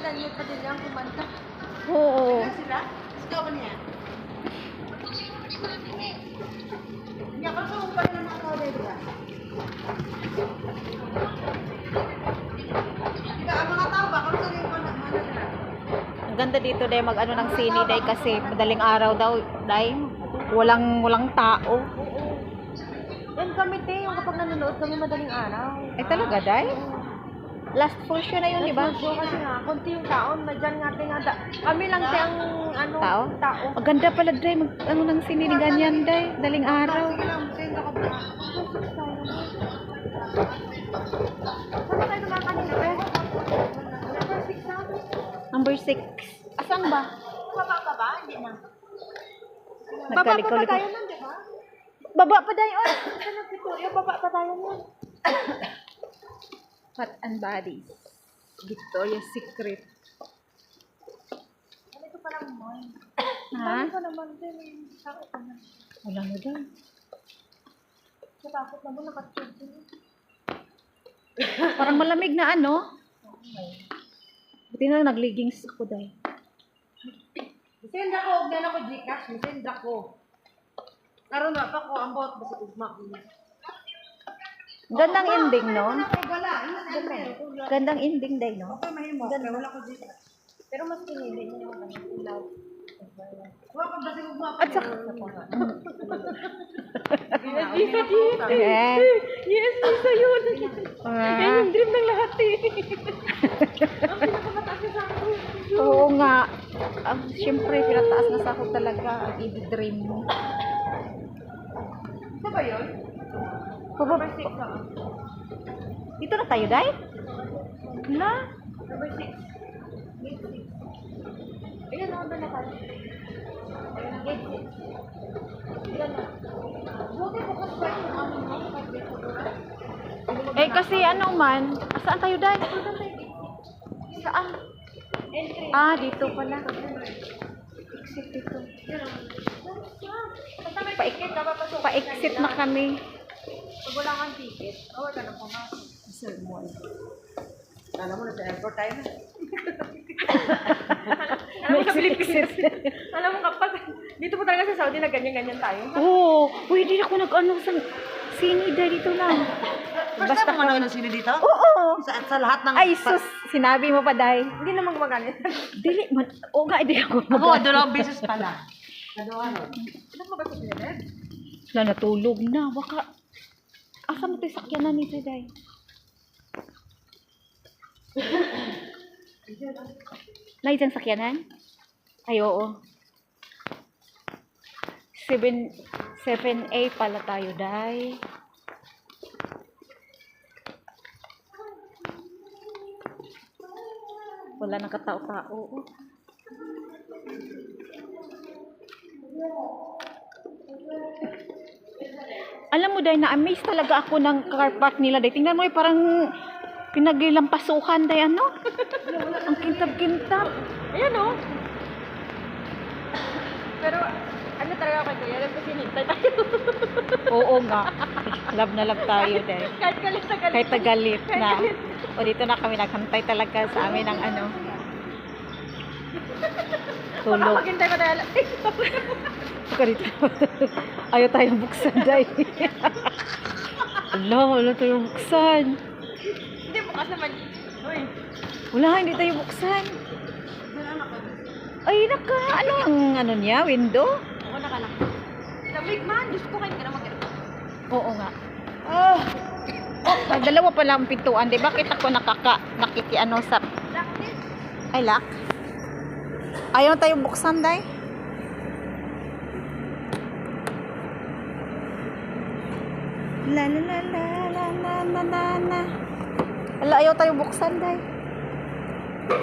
Daniel Padilla ang kumanta. Oo. Sila? Ikaw ba niya? Hindi ako sa upan ng mga tao diba? Diba, ang mga tao ba? Kung saan yung mga nila? Ang ganda dito dahil mag-ano ng sini dahil kasi madaling araw daw dahil walang tao. Yan kami te, yung kapag nanonood kami madaling araw. Ay talaga dahil? Last full show na yun, di ba? So, kasi nga, konti yung taon, madyan nga tinga. Kami lang te ang ano, Tao? tao. Ang ganda pala dahil mag-ano ng sini ni ganyan dahil daling araw. Sige lang, send ako ba? Saan tayo naman kanina, te? Number 6 na? Number 6. Asan ba? Baba pa ba? Hindi na. Baba pa Nagkalikot-likot. tayo nun, di ba? Baba pa dahil. Oh. Ito na, Victoria, baba pa tayo nun. Fat and Bodies. Victoria's Secret. Ano ito palang mo? Ha? Ano pa naman din? Sakit naman. Wala na daw. Natakot naman, nakatulog din. Parang malamig na ano. Buti na nagleggings ako dahil. Send ako, huwag na ako Gcash, send ako. Karoon na pa ko, ang bot ba si Ugma ko niya? Gandang ending, no? Wala, Gandang ending dahil, no? okay, mahimo. Ganda, wala ko Gcash. Pero mas pinili niya yung ilaw. Huwag ko ba si Ugma ko? At saka, Yes, Lisa, yes. eh, Yes, Lisa, yun. Yan yung dream ng lahat eh. Ang pinakamataas na sa akin. oo nga. Siyempre, pinataas na sa ako talaga ang i-dream mo. Ito ba yun? Number 6 na. Dito na tayo, Day? Wala. Number 6. Gate 6. Ayan, ako na tayo. Gate 6. Ayan na. Buti po kasi pa yung amin mo. Eh, kasi ano man. Saan tayo, Day? Saan? Entry. Ah, dito pala. Exit dito. Basta may ticket, kapapasok. Pa-exit na kami. Pag wala kang ticket, awal ka na pumasok. Sermon. Alam mo na sa airport tayo na. Exit. Alam mo kapag, dito po talaga sa Saudi na ganyan-ganyan tayo. Oo. Uy, di ako nag-ano sa sinida dito lang. Basta mo na ng sino dito? Oo. Sa lahat ng... Ay, sus. Sinabi mo pa, Day. Hindi naman gumagamit. Dili man. Oo nga, hindi ako Ako, dalawang beses pala. Ano? Ilan mo ba ito sinilid? Wala, natulog na. Baka, asa mo tayo sakyanan nito, Day? Lai dyan sakyanan? Ay, oo. 7A pala tayo, Day. Wala nang katao-tao. Alam mo, Day, na-amaze talaga ako ng car park nila, Day. Tingnan mo, parang pinaglilampasukan, Day, ano? Ang kintab-kintab. Ayan o. Pero, ano talaga ako kuya? Kasi hinintay tayo. Oo nga. Love na love tayo, Day. Kahit galit na galit. Kahit tagalit na. O dito na kami, naghantay talaga sa amin ng ano. Baka Tulog. maghintay pa tayo. Baka dito. Ayaw tayong buksan, Day. Wala tayong buksan. Hindi, bukas naman. Uy. Wala, hindi tayo buksan. Ay, ano ang ano niya? Window? Ako nakanak. Lamig man. Diyos ko kayo ka na mag-aircon. Oo nga. Dalawa pala ang pintuan. Di bakit ako nakikiano sa... Lakit. Ay, lock. Ayaw na tayo buksan, Day. La la la la la la la la la. Wala, ayaw tayo buksan, Day.